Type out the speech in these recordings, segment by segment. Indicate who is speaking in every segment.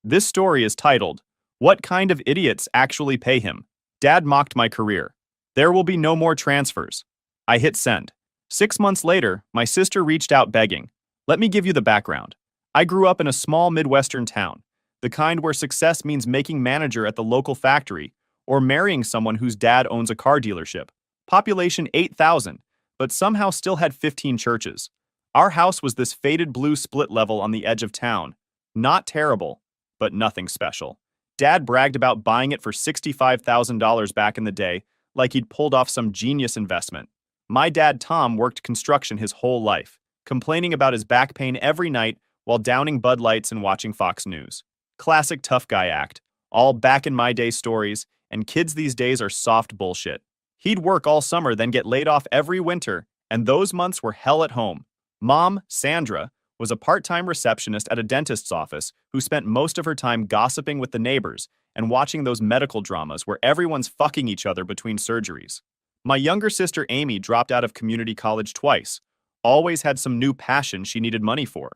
Speaker 1: This story is titled, What Kind of Idiots Actually Pay Him? Dad Mocked My Career. There will be no more transfers. I hit send. 6 months later, my sister reached out begging. Let me give you the background. I grew up in a small Midwestern town, the kind where success means making manager at the local factory or marrying someone whose dad owns a car dealership. Population 8,000, but somehow still had 15 churches. Our house was this faded blue split level on the edge of town. Not terrible, but nothing special. Dad bragged about buying it for $65,000 back in the day, like he'd pulled off some genius investment. My dad, Tom, worked construction his whole life, complaining about his back pain every night while downing Bud Lights and watching Fox News. Classic tough guy act. All back in my day stories, and kids these days are soft bullshit. He'd work all summer, then get laid off every winter, and those months were hell at home. Mom, Sandra, was a part-time receptionist at a dentist's office who spent most of her time gossiping with the neighbors and watching those medical dramas where everyone's fucking each other between surgeries. My younger sister Amy dropped out of community college twice, always had some new passion she needed money for.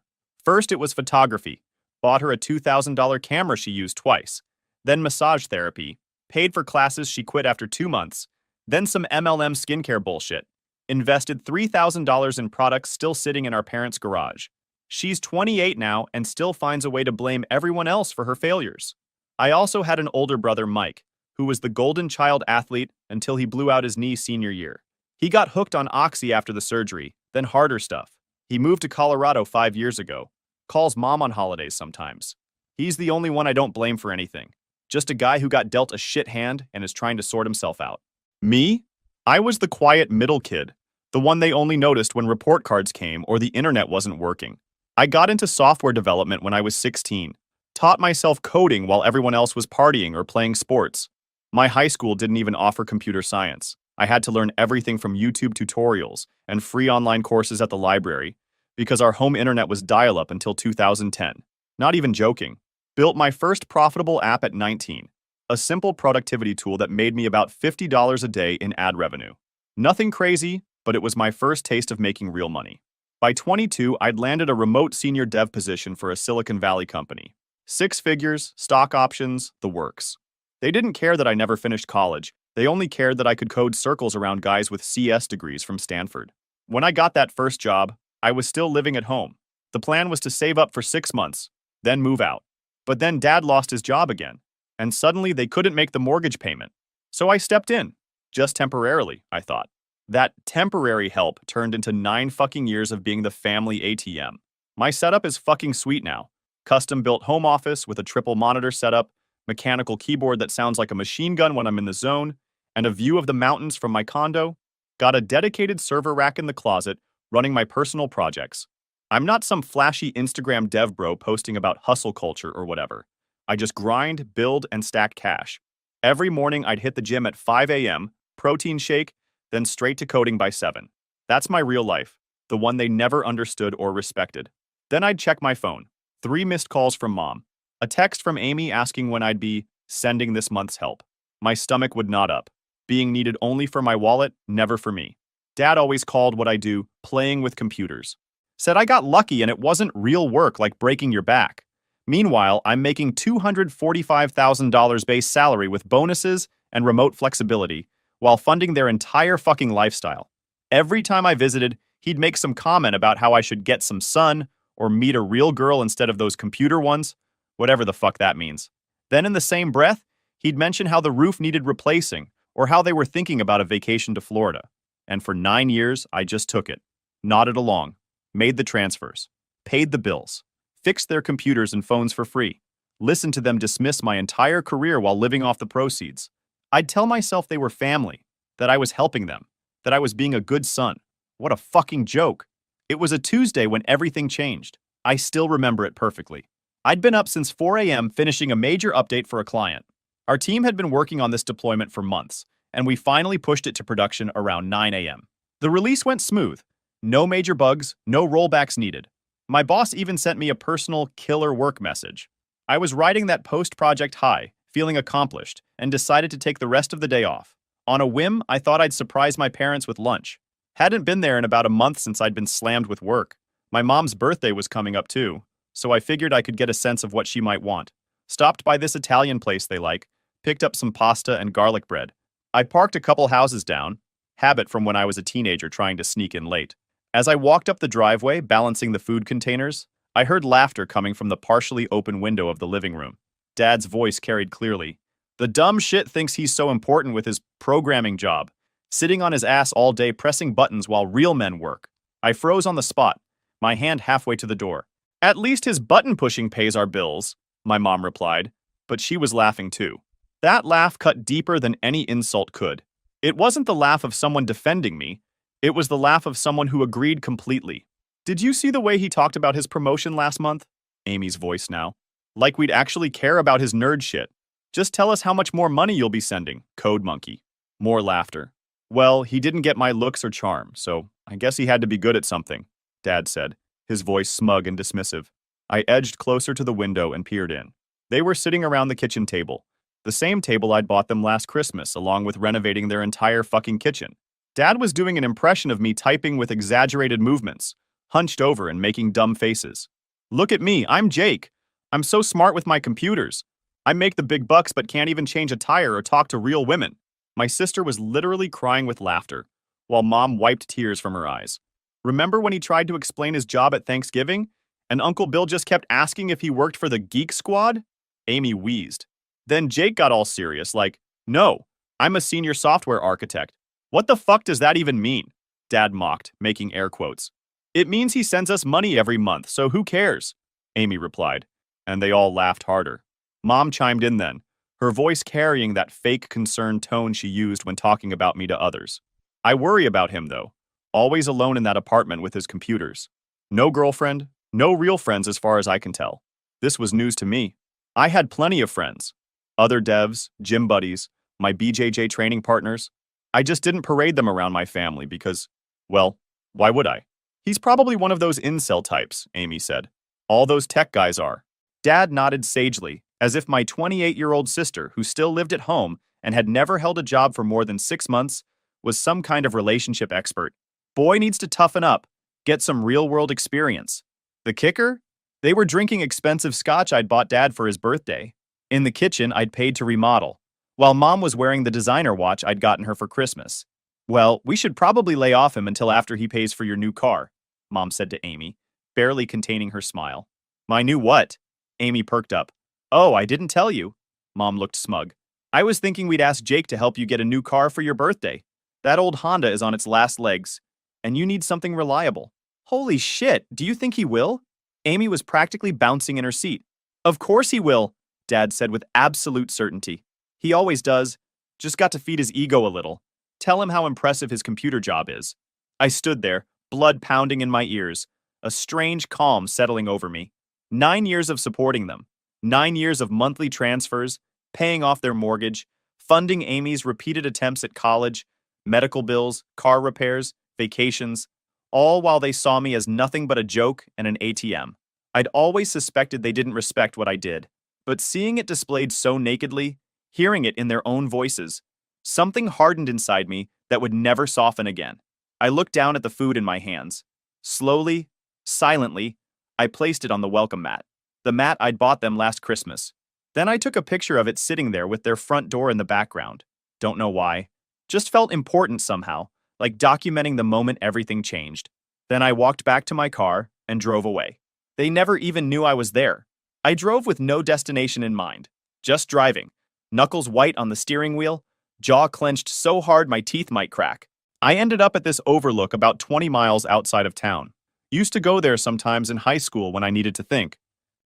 Speaker 1: First it was photography, bought her a $2,000 camera she used twice, then massage therapy, paid for classes she quit after 2 months, then some MLM skincare bullshit, invested $3,000 in products still sitting in our parents' garage. She's 28 now and still finds a way to blame everyone else for her failures. I also had an older brother, Mike, who was the golden child athlete until he blew out his knee senior year. He got hooked on Oxy after the surgery, then harder stuff. He moved to Colorado 5 years ago. Calls mom on holidays sometimes. He's the only one I don't blame for anything. Just a guy who got dealt a shit hand and is trying to sort himself out. Me? I was the quiet middle kid, the one they only noticed when report cards came or the internet wasn't working. I got into software development when I was 16, taught myself coding while everyone else was partying or playing sports. My high school didn't even offer computer science. I had to learn everything from YouTube tutorials and free online courses at the library because our home internet was dial-up until 2010. Not even joking. Built my first profitable app at 19, a simple productivity tool that made me about $50 a day in ad revenue. Nothing crazy, but it was my first taste of making real money. By 22, I'd landed a remote senior dev position for a Silicon Valley company. 6 figures, stock options, the works. They didn't care that I never finished college. They only cared that I could code circles around guys with CS degrees from Stanford. When I got that first job, I was still living at home. The plan was to save up for 6 months, then move out. But then Dad lost his job again, and suddenly they couldn't make the mortgage payment. So I stepped in. Just temporarily, I thought. That temporary help turned into 9 fucking years of being the family ATM. My setup is fucking sweet now. Custom-built home office with a triple monitor setup, mechanical keyboard that sounds like a machine gun when I'm in the zone, and a view of the mountains from my condo. Got a dedicated server rack in the closet, running my personal projects. I'm not some flashy Instagram dev bro posting about hustle culture or whatever. I just grind, build, and stack cash. Every morning I'd hit the gym at 5 a.m., protein shake, then straight to coding by 7. That's my real life, the one they never understood or respected. Then I'd check my phone. 3 missed calls from mom. A text from Amy asking when I'd be sending this month's help. My stomach would knot up. Being needed only for my wallet, never for me. Dad always called what I do playing with computers. Said I got lucky and it wasn't real work like breaking your back. Meanwhile, I'm making $245,000 base salary with bonuses and remote flexibility, while funding their entire fucking lifestyle. Every time I visited, he'd make some comment about how I should get some sun or meet a real girl instead of those computer ones, whatever the fuck that means. Then in the same breath, he'd mention how the roof needed replacing or how they were thinking about a vacation to Florida. And for 9 years, I just took it, nodded along, made the transfers, paid the bills, fixed their computers and phones for free, listened to them dismiss my entire career while living off the proceeds. I'd tell myself they were family, that I was helping them, that I was being a good son. What a fucking joke. It was a Tuesday when everything changed. I still remember it perfectly. I'd been up since 4 a.m. finishing a major update for a client. Our team had been working on this deployment for months, and we finally pushed it to production around 9 a.m. The release went smooth. No major bugs, no rollbacks needed. My boss even sent me a personal killer work message. I was riding that post-project high, feeling accomplished, and decided to take the rest of the day off. On a whim, I thought I'd surprise my parents with lunch. Hadn't been there in about a month since I'd been slammed with work. My mom's birthday was coming up too, so I figured I could get a sense of what she might want. Stopped by this Italian place they like, picked up some pasta and garlic bread. I parked a couple houses down, habit from when I was a teenager trying to sneak in late. As I walked up the driveway, balancing the food containers, I heard laughter coming from the partially open window of the living room. Dad's voice carried clearly. The dumb shit thinks he's so important with his programming job, sitting on his ass all day pressing buttons while real men work. I froze on the spot, my hand halfway to the door. At least his button pushing pays our bills, my mom replied, but she was laughing too. That laugh cut deeper than any insult could. It wasn't the laugh of someone defending me, it was the laugh of someone who agreed completely. Did you see the way he talked about his promotion last month? Amy's voice now. Like we'd actually care about his nerd shit. Just tell us how much more money you'll be sending, code monkey. More laughter. Well, he didn't get my looks or charm, so I guess he had to be good at something, Dad said, his voice smug and dismissive. I edged closer to the window and peered in. They were sitting around the kitchen table, the same table I'd bought them last Christmas, along with renovating their entire fucking kitchen. Dad was doing an impression of me typing with exaggerated movements, hunched over and making dumb faces. Look at me, I'm Jake. I'm so smart with my computers. I make the big bucks but can't even change a tire or talk to real women. My sister was literally crying with laughter, while Mom wiped tears from her eyes. Remember when he tried to explain his job at Thanksgiving, and Uncle Bill just kept asking if he worked for the Geek Squad? Amy wheezed. Then Jake got all serious, like, no, I'm a senior software architect. What the fuck does that even mean? Dad mocked, making air quotes. It means he sends us money every month, so who cares? Amy replied, and they all laughed harder. Mom chimed in then, her voice carrying that fake concerned tone she used when talking about me to others. I worry about him, though, always alone in that apartment with his computers. No girlfriend, no real friends as far as I can tell. This was news to me. I had plenty of friends. Other devs, gym buddies, my BJJ training partners. I just didn't parade them around my family because, well, why would I? He's probably one of those incel types, Amy said. All those tech guys are. Dad nodded sagely, as if my 28-year-old sister, who still lived at home and had never held a job for more than 6 months, was some kind of relationship expert. Boy needs to toughen up, get some real-world experience. The kicker? They were drinking expensive scotch I'd bought Dad for his birthday. In the kitchen, I'd paid to remodel, while Mom was wearing the designer watch I'd gotten her for Christmas. Well, we should probably lay off him until after he pays for your new car, Mom said to Amy, barely containing her smile. My new what? Amy perked up. Oh, I didn't tell you. Mom looked smug. I was thinking we'd ask Jake to help you get a new car for your birthday. That old Honda is on its last legs, and you need something reliable. Holy shit, do you think he will? Amy was practically bouncing in her seat. Of course he will, Dad said with absolute certainty. He always does. Just got to feed his ego a little. Tell him how impressive his computer job is. I stood there, blood pounding in my ears, a strange calm settling over me. 9 years of supporting them. 9 years of monthly transfers, paying off their mortgage, funding Amy's repeated attempts at college, medical bills, car repairs, vacations, all while they saw me as nothing but a joke and an ATM. I'd always suspected they didn't respect what I did, but seeing it displayed so nakedly, hearing it in their own voices, something hardened inside me that would never soften again. I looked down at the food in my hands. Slowly, silently, I placed it on the welcome mat, the mat I'd bought them last Christmas. Then I took a picture of it sitting there with their front door in the background. Don't know why. Just felt important somehow, like documenting the moment everything changed. Then I walked back to my car and drove away. They never even knew I was there. I drove with no destination in mind, just driving, knuckles white on the steering wheel, jaw clenched so hard my teeth might crack. I ended up at this overlook about 20 miles outside of town. Used to go there sometimes in high school when I needed to think.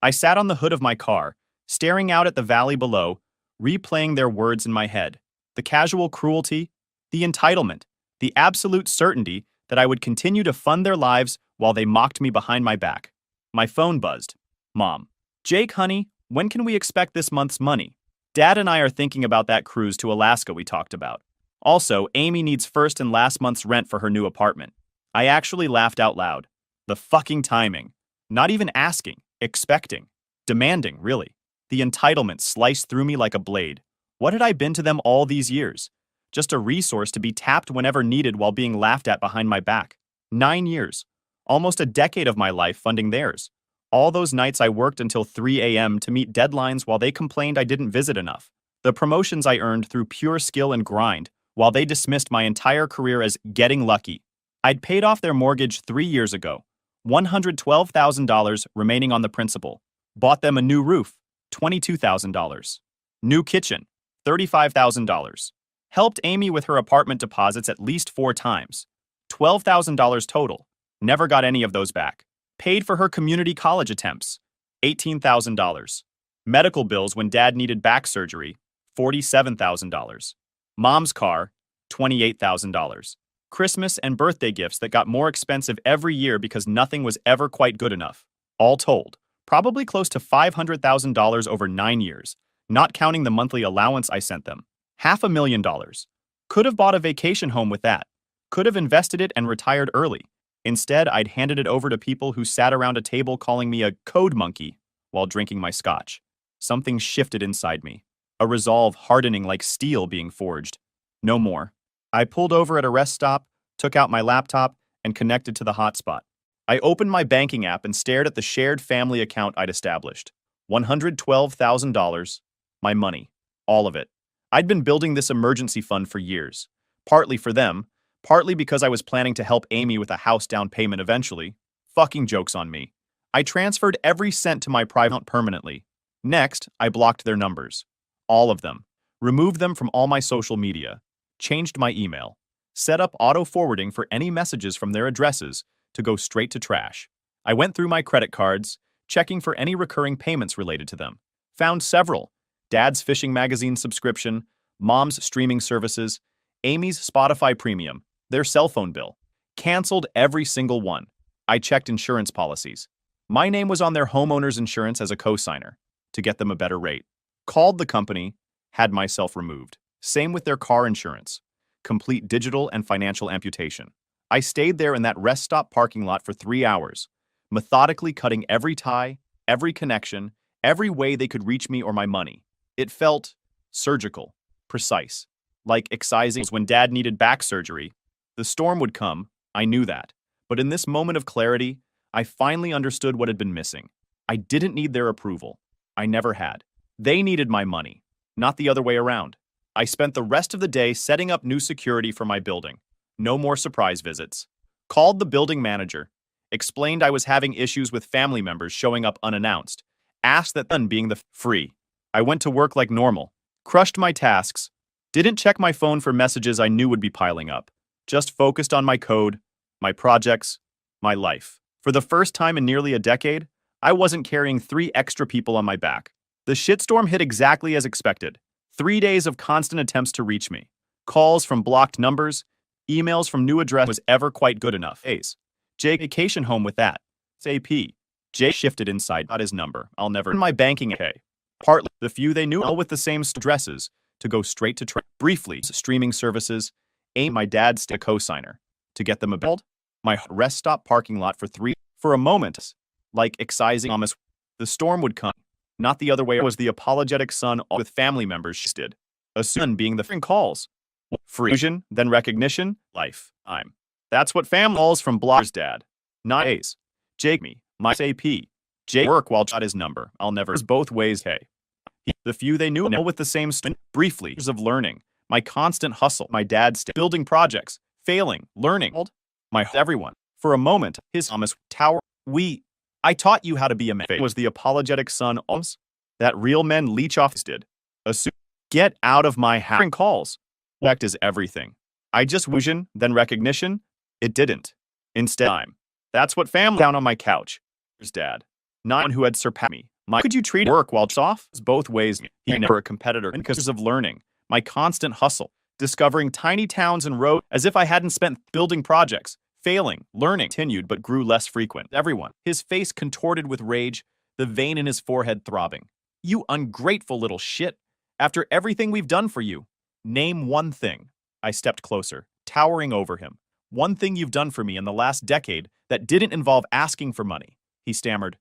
Speaker 1: I sat on the hood of my car, staring out at the valley below, replaying their words in my head. The casual cruelty, the entitlement, the absolute certainty that I would continue to fund their lives while they mocked me behind my back. My phone buzzed. Mom. Jake, honey, when can we expect this month's money? Dad and I are thinking about that cruise to Alaska we talked about. Also, Amy needs first and last month's rent for her new apartment. I actually laughed out loud. The fucking timing. Not even asking, expecting, demanding, really. The entitlement sliced through me like a blade. What had I been to them all these years? Just a resource to be tapped whenever needed while being laughed at behind my back. 9 years. Almost a decade of my life funding theirs. All those nights I worked until 3 a.m. to meet deadlines while they complained I didn't visit enough. The promotions I earned through pure skill and grind, while they dismissed my entire career as getting lucky. I'd paid off their mortgage 3 years ago, $112,000 remaining on the principal. Bought them a new roof, $22,000. New kitchen, $35,000. Helped Amy with her apartment deposits at least 4 times. $12,000 total. Never got any of those back. Paid for her community college attempts. $18,000. Medical bills when dad needed back surgery. $47,000. Mom's car. $28,000. Christmas and birthday gifts that got more expensive every year because nothing was ever quite good enough. All told, probably close to $500,000 over 9 years, not counting the monthly allowance I sent them. $500,000. Could have bought a vacation home with that. Could have invested it and retired early. Instead, I'd handed it over to people who sat around a table calling me a code monkey while drinking my scotch. Something shifted inside me. A resolve hardening like steel being forged. No more. I pulled over at a rest stop, took out my laptop, and connected to the hotspot. I opened my banking app and stared at the shared family account I'd established. $112,000. My money. All of it. I'd been building this emergency fund for years. Partly for them, partly because I was planning to help Amy with a house down payment eventually. Fucking joke's on me. I transferred every cent to my private account permanently. Next, I blocked their numbers. All of them. Removed them from all my social media. Changed my email. Set up auto-forwarding for any messages from their addresses to go straight to trash. I went through my credit cards, checking for any recurring payments related to them. Found several. Dad's fishing magazine subscription, Mom's streaming services, Amy's Spotify Premium, their cell phone bill. Canceled every single one. I checked insurance policies. My name was on their homeowner's insurance as a co-signer to get them a better rate. Called the company, had myself removed. Same with their car insurance. Complete digital and financial amputation. I stayed there in that rest stop parking lot for 3 hours, methodically cutting every tie, every connection, every way they could reach me or my money. It felt surgical, precise, like excising when dad needed back surgery. The storm would come, I knew that. But in this moment of clarity, I finally understood what had been missing. I didn't need their approval. I never had. They needed my money, not the other way around. I spent the rest of the day setting up new security for my building. No more surprise visits. Called the building manager. Explained I was having issues with family members showing up unannounced. Asked that then being the free. I went to work like normal. Crushed my tasks. Didn't check my phone for messages I knew would be piling up. Just focused on my code, my projects, my life. For the first time in nearly a decade, I wasn't carrying 3 extra people on my back. The shitstorm hit exactly as expected. 3 days of constant attempts to reach me. Calls from blocked numbers, emails from new address was ever quite good enough. Ace. J vacation home with that. AP. J shifted inside, got his number. I'll never in my banking pay. Partly the few they knew all with the same addresses to go straight to briefly streaming services. Aim my dad's co-signer to get them a build. My rest stop parking lot for a moment, like excising almost. The storm would come. Not the other way. It was the apologetic son with family members she did. A son being the calls. Fusion, then recognition, life. That's what family calls from Blocker's dad. Not Ace. Jake me, my AP. Jake work while got his number. I'll never both ways. Hey. The few they knew with the same briefly of learning. My constant hustle. My dad's building projects. Failing. Learning. My everyone. For a moment, his Thomas Tower. I taught you how to be a man. Was the apologetic son that real men leech off did. Assume. Get out of my house. Calls. Respect is everything. I just vision, then recognition. It didn't. Instead, that's what family down on my couch. His dad. Not one who had surpassed me. Could you treat work while off? Both ways. He never a competitor because of learning. My constant hustle. Discovering tiny towns and roads as if I hadn't spent building projects. Failing, learning, continued but grew less frequent. Everyone, his face contorted with rage, the vein in his forehead throbbing. You ungrateful little shit. After everything we've done for you, name one thing. I stepped closer, towering over him. One thing you've done for me in the last decade that didn't involve asking for money. He stammered.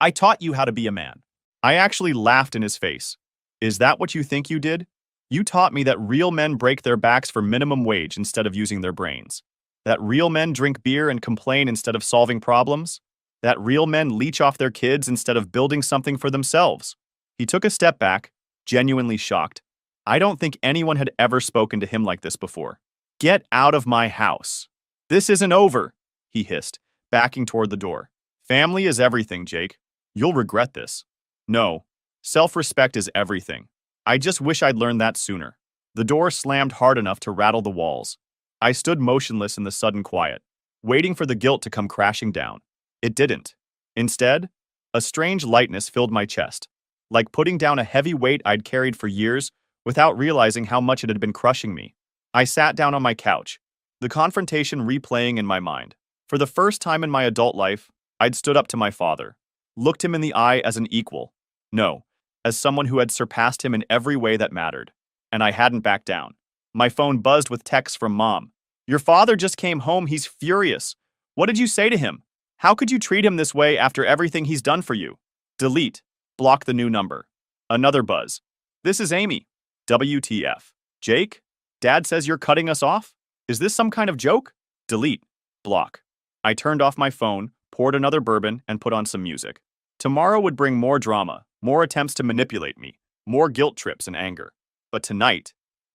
Speaker 1: I taught you how to be a man. I actually laughed in his face. Is that what you think you did? You taught me that real men break their backs for minimum wage instead of using their brains. That real men drink beer and complain instead of solving problems? that real men leech off their kids instead of building something for themselves. He took a step back, genuinely shocked. I don't think anyone had ever spoken to him like this before. Get out of my house. This isn't over, he hissed, backing toward the door. Family is everything, Jake. You'll regret this. No, self-respect is everything. I just wish I'd learned that sooner. The door slammed hard enough to rattle the walls. I stood motionless in the sudden quiet, waiting for the guilt to come crashing down. It didn't. Instead, a strange lightness filled my chest, like putting down a heavy weight I'd carried for years without realizing how much it had been crushing me. I sat down on my couch, the confrontation replaying in my mind. For the first time in my adult life, I'd stood up to my father, looked him in the eye as an equal. No, as someone who had surpassed him in every way that mattered. And I hadn't backed down. My phone buzzed with texts from Mom. Your father just came home, he's furious. What did you say to him? How could you treat him this way after everything he's done for you? Delete. Block the new number. Another buzz. This is Amy. WTF. Jake? Dad says you're cutting us off? Is this some kind of joke? Delete. Block. I turned off my phone, poured another bourbon, and put on some music. Tomorrow would bring more drama, more attempts to manipulate me, more guilt trips and anger. But tonight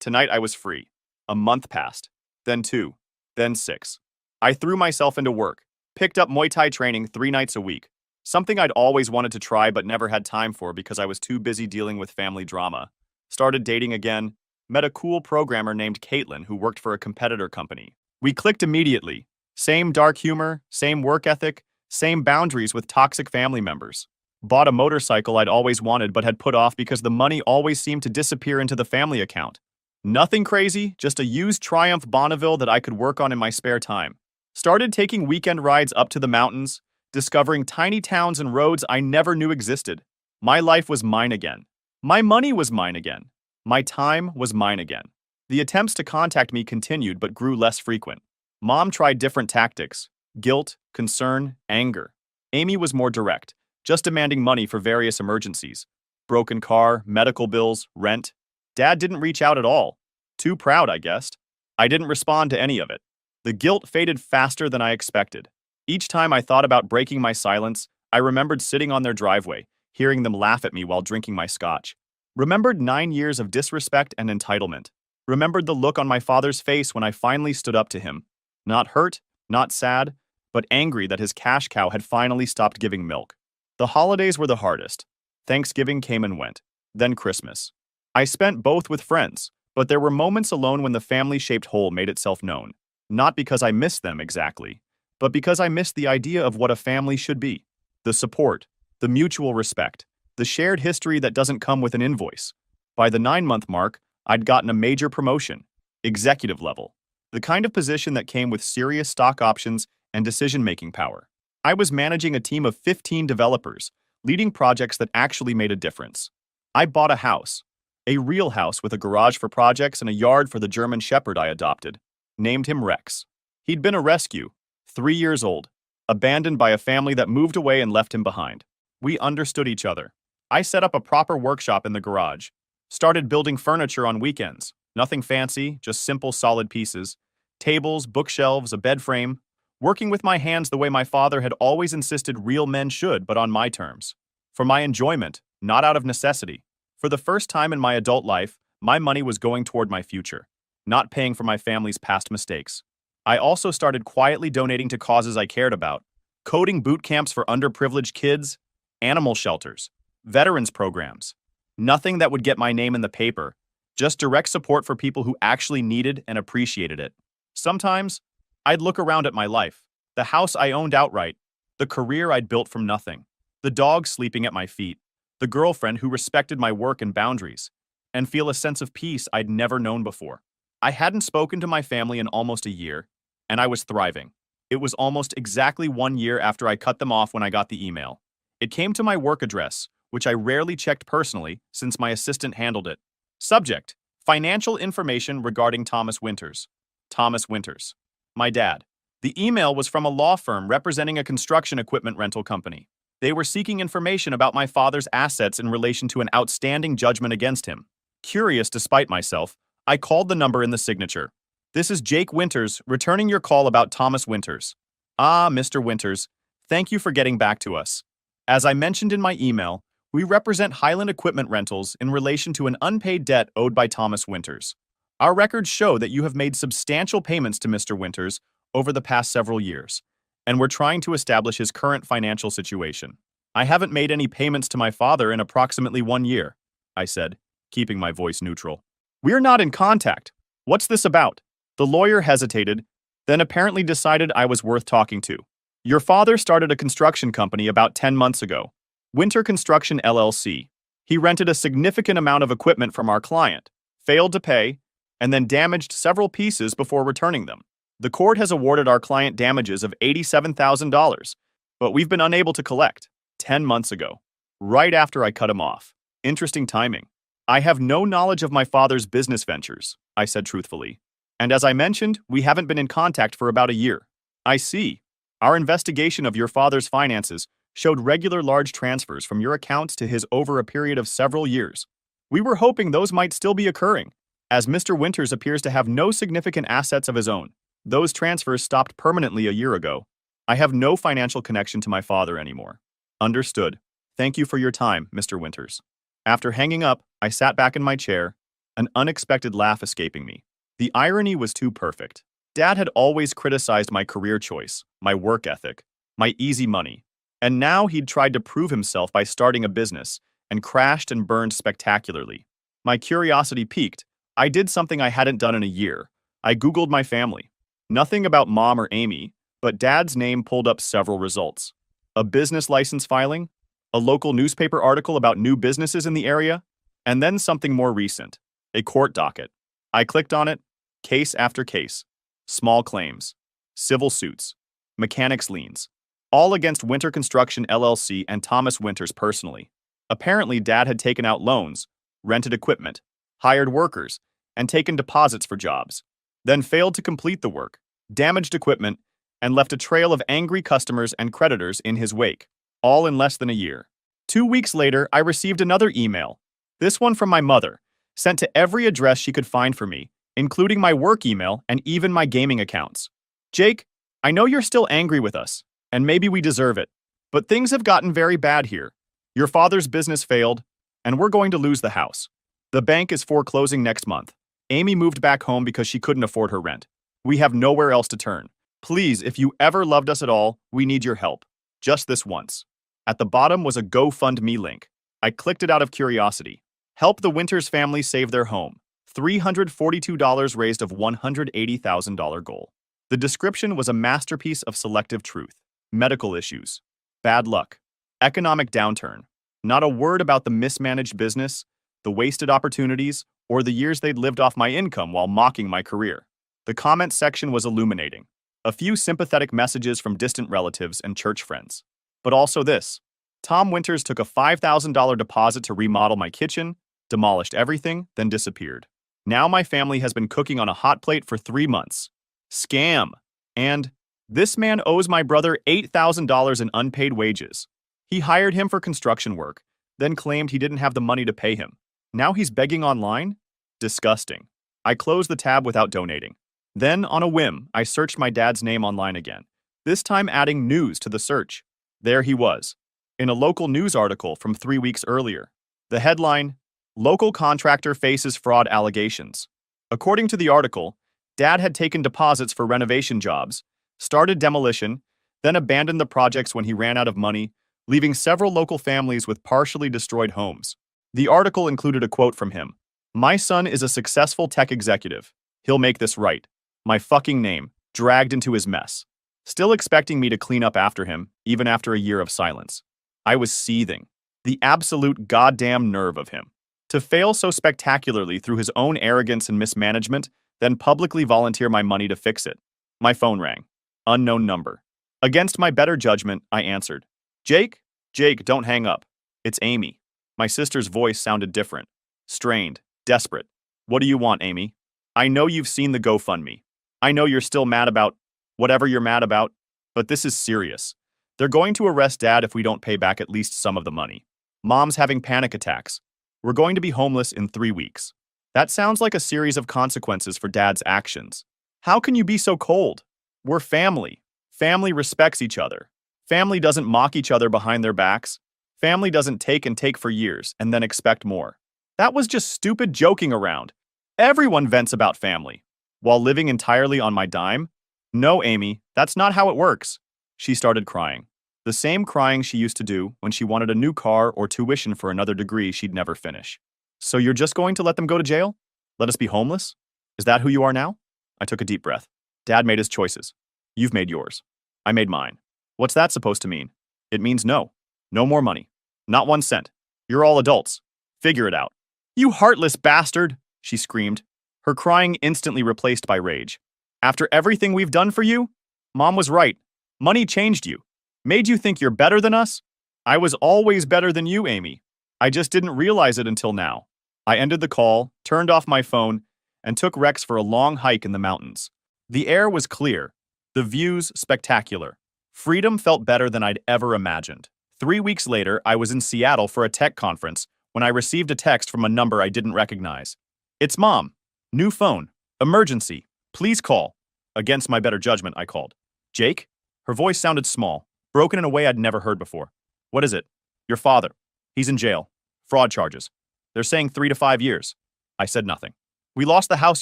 Speaker 1: I was free. A month passed, then 2, then 6. I threw myself into work, picked up Muay Thai training 3 nights a week, something I'd always wanted to try but never had time for because I was too busy dealing with family drama. Started dating again, met a cool programmer named Caitlin who worked for a competitor company. We clicked immediately. Same dark humor, same work ethic, same boundaries with toxic family members. Bought a motorcycle I'd always wanted but had put off because the money always seemed to disappear into the family account. Nothing crazy, just a used Triumph Bonneville that I could work on in my spare time. Started taking weekend rides up to the mountains, discovering tiny towns and roads I never knew existed. My life was mine again. My money was mine again. My time was mine again. The attempts to contact me continued but grew less frequent. Mom tried different tactics: guilt, concern, anger. Amy was more direct, just demanding money for various emergencies. Broken car, medical bills, rent. Dad didn't reach out at all. Too proud, I guessed. I didn't respond to any of it. The guilt faded faster than I expected. Each time I thought about breaking my silence, I remembered sitting on their driveway, hearing them laugh at me while drinking my scotch. Remembered 9 years of disrespect and entitlement. Remembered the look on my father's face when I finally stood up to him. Not hurt, not sad, but angry that his cash cow had finally stopped giving milk. The holidays were the hardest. Thanksgiving came and went. Then Christmas. I spent both with friends, but there were moments alone when the family-shaped hole made itself known. Not because I missed them exactly, but because I missed the idea of what a family should be. The support, the mutual respect, the shared history that doesn't come with an invoice. By the 9-month mark, I'd gotten a major promotion, executive level, the kind of position that came with serious stock options and decision-making power. I was managing a team of 15 developers, leading projects that actually made a difference. I bought a house, a real house with a garage for projects and a yard for the German Shepherd I adopted. Named him Rex. He'd been a rescue, 3 years old, abandoned by a family that moved away and left him behind. We understood each other. I set up a proper workshop in the garage, started building furniture on weekends. Nothing fancy, just simple solid pieces. Tables, bookshelves, a bed frame. Working with my hands the way my father had always insisted real men should, but on my terms. For my enjoyment, not out of necessity. For the first time in my adult life, my money was going toward my future, not paying for my family's past mistakes. I also started quietly donating to causes I cared about, coding boot camps for underprivileged kids, animal shelters, veterans programs. Nothing that would get my name in the paper, just direct support for people who actually needed and appreciated it. Sometimes, I'd look around at my life, the house I owned outright, the career I'd built from nothing, the dog sleeping at my feet, the girlfriend who respected my work and boundaries, and feel a sense of peace I'd never known before. I hadn't spoken to my family in almost a year, and I was thriving. It was almost exactly 1 year after I cut them off when I got the email. It came to my work address, which I rarely checked personally since my assistant handled it. Subject: financial information regarding Thomas Winters. Thomas Winters. My dad. The email was from a law firm representing a construction equipment rental company. They were seeking information about my father's assets in relation to an outstanding judgment against him. Curious despite myself, I called the number in the signature. This is Jake Winters, returning your call about Thomas Winters. Ah, Mr. Winters, Thank you for getting back to us. As I mentioned in my email, we represent Highland Equipment Rentals in relation to an unpaid debt owed by Thomas Winters. Our records show that you have made substantial payments to Mr. Winters over the past several years, and we're trying to establish his current financial situation. I haven't made any payments to my father in approximately 1 year, I said, keeping my voice neutral. We're not in contact. What's this about? The lawyer hesitated, then apparently decided I was worth talking to. Your father started a construction company about 10 months ago, Winter Construction LLC. He rented a significant amount of equipment from our client, failed to pay, and then damaged several pieces before returning them. The court has awarded our client damages of $87,000, but we've been unable to collect 10 months ago, right after I cut him off. Interesting timing. I have no knowledge of my father's business ventures, I said truthfully. And as I mentioned, we haven't been in contact for about a year. I see. Our investigation of your father's finances showed regular large transfers from your accounts to his over a period of several years. We were hoping those might still be occurring, as Mr. Winters appears to have no significant assets of his own. Those transfers stopped permanently a year ago. I have no financial connection to my father anymore. Understood. Thank you for your time, Mr. Winters. After hanging up, I sat back in my chair, an unexpected laugh escaping me. The irony was too perfect. Dad had always criticized my career choice, my work ethic, my easy money, and now he'd tried to prove himself by starting a business and crashed and burned spectacularly. My curiosity piqued. I did something I hadn't done in a year. I Googled my family. Nothing about Mom or Amy, but Dad's name pulled up several results. A business license filing, a local newspaper article about new businesses in the area, and then something more recent, a court docket. I clicked on it, case after case, small claims, civil suits, mechanics liens, all against Winter Construction LLC and Thomas Winters personally. Apparently, Dad had taken out loans, rented equipment, hired workers, and taken deposits for jobs, then failed to complete the work, damaged equipment, and left a trail of angry customers and creditors in his wake, all in less than a year. 2 weeks later, I received another email, this one from my mother, sent to every address she could find for me, including my work email and even my gaming accounts. Jake, I know you're still angry with us, and maybe we deserve it, but things have gotten very bad here. Your father's business failed, and we're going to lose the house. The bank is foreclosing next month. Amy moved back home because she couldn't afford her rent. We have nowhere else to turn. Please, if you ever loved us at all, we need your help. Just this once. At the bottom was a GoFundMe link. I clicked it out of curiosity. Help the Winters family save their home. $342 raised of $180,000 goal. The description was a masterpiece of selective truth. Medical issues. Bad luck. Economic downturn. Not a word about the mismanaged business, the wasted opportunities, or the years they'd lived off my income while mocking my career. The comment section was illuminating. A few sympathetic messages from distant relatives and church friends. But also this. Tom Winters took a $5,000 deposit to remodel my kitchen, demolished everything, then disappeared. Now my family has been cooking on a hot plate for 3 months. Scam. And this man owes my brother $8,000 in unpaid wages. He hired him for construction work, then claimed he didn't have the money to pay him. Now he's begging online? Disgusting. I closed the tab without donating. Then, on a whim, I searched my dad's name online again, this time adding news to the search. There he was, in a local news article from 3 weeks earlier. The headline, Local Contractor Faces Fraud Allegations. According to the article, Dad had taken deposits for renovation jobs, started demolition, then abandoned the projects when he ran out of money, leaving several local families with partially destroyed homes. The article included a quote from him. My son is a successful tech executive. He'll make this right. My fucking name, dragged into his mess. Still expecting me to clean up after him, even after a year of silence. I was seething. The absolute goddamn nerve of him. To fail so spectacularly through his own arrogance and mismanagement, then publicly volunteer my money to fix it. My phone rang. Unknown number. Against my better judgment, I answered. Jake? Jake, don't hang up. It's Amy. My sister's voice sounded different. Strained. Desperate. What do you want, Amy? I know you've seen the GoFundMe. I know you're still mad about whatever you're mad about, but this is serious. They're going to arrest Dad if we don't pay back at least some of the money. Mom's having panic attacks. We're going to be homeless in 3 weeks. That sounds like a series of consequences for Dad's actions. How can you be so cold? We're family. Family respects each other. Family doesn't mock each other behind their backs. Family doesn't take and take for years and then expect more. That was just stupid joking around. Everyone vents about family. While living entirely on my dime? No, Amy, that's not how it works. She started crying. The same crying she used to do when she wanted a new car or tuition for another degree she'd never finish. So you're just going to let them go to jail? Let us be homeless? Is that who you are now? I took a deep breath. Dad made his choices. You've made yours. I made mine. What's that supposed to mean? It means no. No more money. Not 1 cent. You're all adults. Figure it out. You heartless bastard, she screamed, her crying instantly replaced by rage. After everything we've done for you? Mom was right. Money changed you. Made you think you're better than us? I was always better than you, Amy. I just didn't realize it until now. I ended the call, turned off my phone, and took Rex for a long hike in the mountains. The air was clear. The views spectacular. Freedom felt better than I'd ever imagined. 3 weeks later, I was in Seattle for a tech conference when I received a text from a number I didn't recognize. It's Mom. New phone. Emergency. Please call. Against my better judgment, I called. Jake? Her voice sounded small, broken in a way I'd never heard before. What is it? Your father. He's in jail. Fraud charges. They're saying 3 to 5 years. I said nothing. We lost the house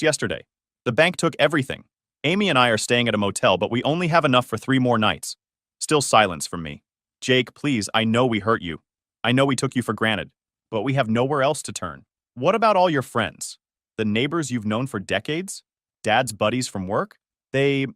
Speaker 1: yesterday. The bank took everything. Amy and I are staying at a motel, but we only have enough for 3 more nights. Still silence from me. Jake, please, I know we hurt you. I know we took you for granted, but we have nowhere else to turn. What about all your friends? The neighbors you've known for decades? Dad's buddies from work? They've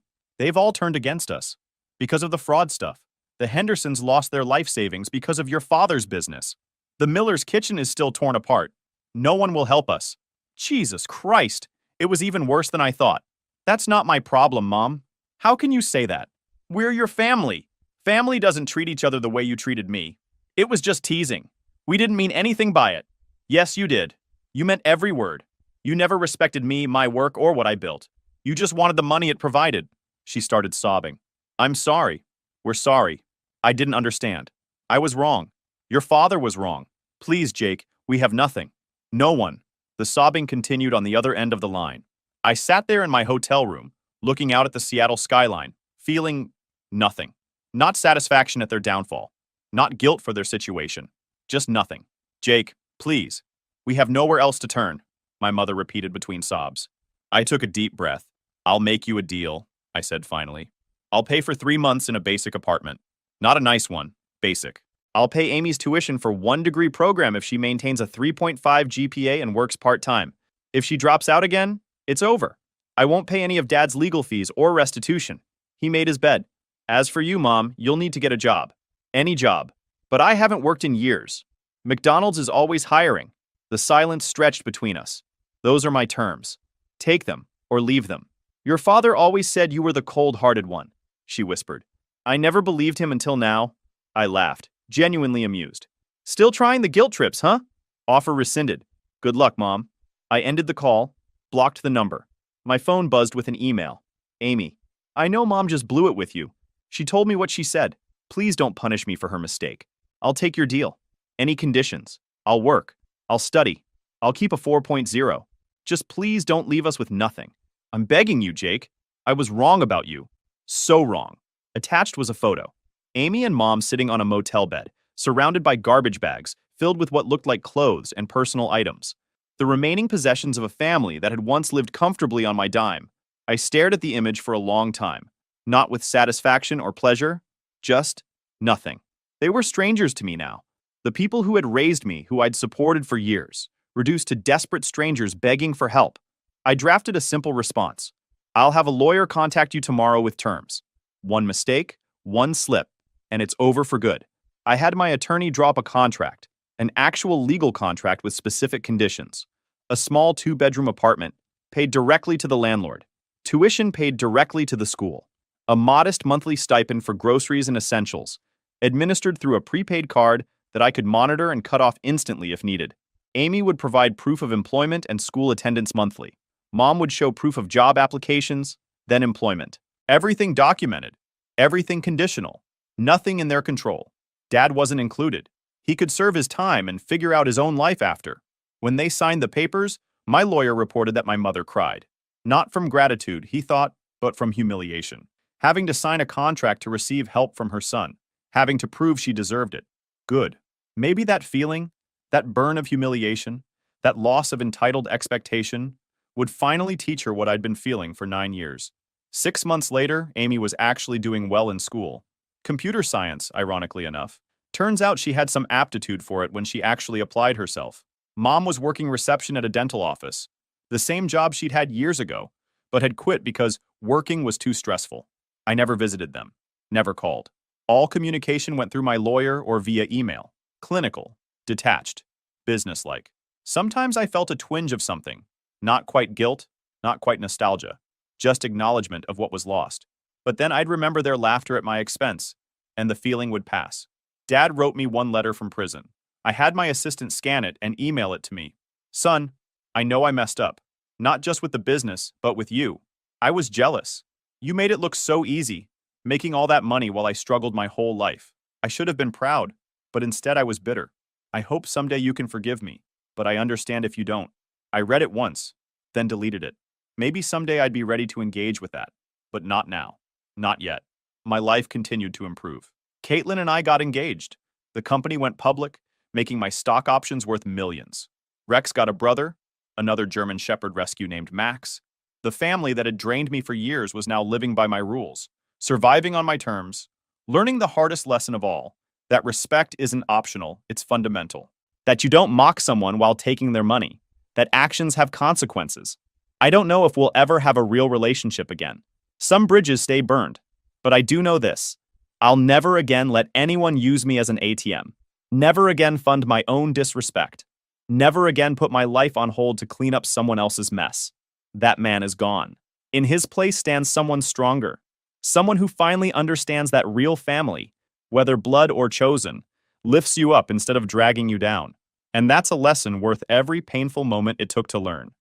Speaker 1: all turned against us. Because of the fraud stuff. The Hendersons lost their life savings because of your father's business. The Miller's kitchen is still torn apart. No one will help us. Jesus Christ, it was even worse than I thought. That's not my problem, Mom. How can you say that? We're your family. Family doesn't treat each other the way you treated me. It was just teasing. We didn't mean anything by it. Yes, you did. You meant every word. You never respected me, my work, or what I built. You just wanted the money it provided. She started sobbing. I'm sorry. We're sorry. I didn't understand. I was wrong. Your father was wrong. Please, Jake, we have nothing. No one. The sobbing continued on the other end of the line. I sat there in my hotel room, looking out at the Seattle skyline, feeling nothing. Not satisfaction at their downfall. Not guilt for their situation. Just nothing. Jake, please. We have nowhere else to turn, my mother repeated between sobs. I took a deep breath. I'll make you a deal, I said finally. I'll pay for 3 months in a basic apartment. Not a nice one. Basic. I'll pay Amy's tuition for 1 degree program if she maintains a 3.5 GPA and works part-time. If she drops out again, it's over. I won't pay any of Dad's legal fees or restitution. He made his bed. As for you, Mom, you'll need to get a job. Any job. But I haven't worked in years. McDonald's is always hiring. The silence stretched between us. Those are my terms. Take them or leave them. Your father always said you were the cold-hearted one, she whispered. I never believed him until now. I laughed, genuinely amused. Still trying the guilt trips, huh? Offer rescinded. Good luck, Mom. I ended the call, blocked the number. My phone buzzed with an email. Amy, I know Mom just blew it with you. She told me what she said. Please don't punish me for her mistake. I'll take your deal. Any conditions. I'll work. I'll study. I'll keep a 4.0. Just please don't leave us with nothing. I'm begging you, Jake. I was wrong about you. So wrong. Attached was a photo. Amy and Mom sitting on a motel bed, surrounded by garbage bags filled with what looked like clothes and personal items. The remaining possessions of a family that had once lived comfortably on my dime. I stared at the image for a long time. Not with satisfaction or pleasure. Just nothing. They were strangers to me now. The people who had raised me, who I'd supported for years, reduced to desperate strangers begging for help. I drafted a simple response. I'll have a lawyer contact you tomorrow with terms. 1 mistake, 1 slip, and it's over for good. I had my attorney drop a contract, an actual legal contract with specific conditions. A small 2-bedroom apartment, paid directly to the landlord. Tuition paid directly to the school. A modest monthly stipend for groceries and essentials, administered through a prepaid card that I could monitor and cut off instantly if needed. Amy would provide proof of employment and school attendance monthly. Mom would show proof of job applications, then employment. Everything documented. Everything conditional. Nothing in their control. Dad wasn't included. He could serve his time and figure out his own life after. When they signed the papers, my lawyer reported that my mother cried. Not from gratitude, he thought, but from humiliation. Having to sign a contract to receive help from her son. having to prove she deserved it. Good. Maybe that feeling, that burn of humiliation, that loss of entitled expectation, would finally teach her what I'd been feeling for 9 years. 6 months later, Amy was actually doing well in school. Computer science, ironically enough. Turns out she had some aptitude for it when she actually applied herself. Mom was working reception at a dental office, the same job she'd had years ago, but had quit because working was too stressful. I never visited them, never called. All communication went through my lawyer or via email. Clinical, detached, businesslike. Sometimes I felt a twinge of something. Not quite guilt, not quite nostalgia, just acknowledgement of what was lost. But then I'd remember their laughter at my expense, and the feeling would pass. Dad wrote me one letter from prison. I had my assistant scan it and email it to me. Son, I know I messed up. Not just with the business, but with you. I was jealous. You made it look so easy, making all that money while I struggled my whole life. I should have been proud, but instead I was bitter. I hope someday you can forgive me, but I understand if you don't. I read it once, then deleted it. Maybe someday I'd be ready to engage with that, but not now. Not yet. My life continued to improve. Caitlin and I got engaged. The company went public, making my stock options worth millions. Rex got a brother, another German Shepherd rescue named Max. The family that had drained me for years was now living by my rules, surviving on my terms, learning the hardest lesson of all, that respect isn't optional, it's fundamental. That you don't mock someone while taking their money. That actions have consequences. I don't know if we'll ever have a real relationship again. Some bridges stay burned. But I do know this. I'll never again let anyone use me as an ATM. Never again fund my own disrespect. Never again put my life on hold to clean up someone else's mess. That man is gone. In his place stands someone stronger. Someone who finally understands that real family, whether blood or chosen, lifts you up instead of dragging you down. And that's a lesson worth every painful moment it took to learn.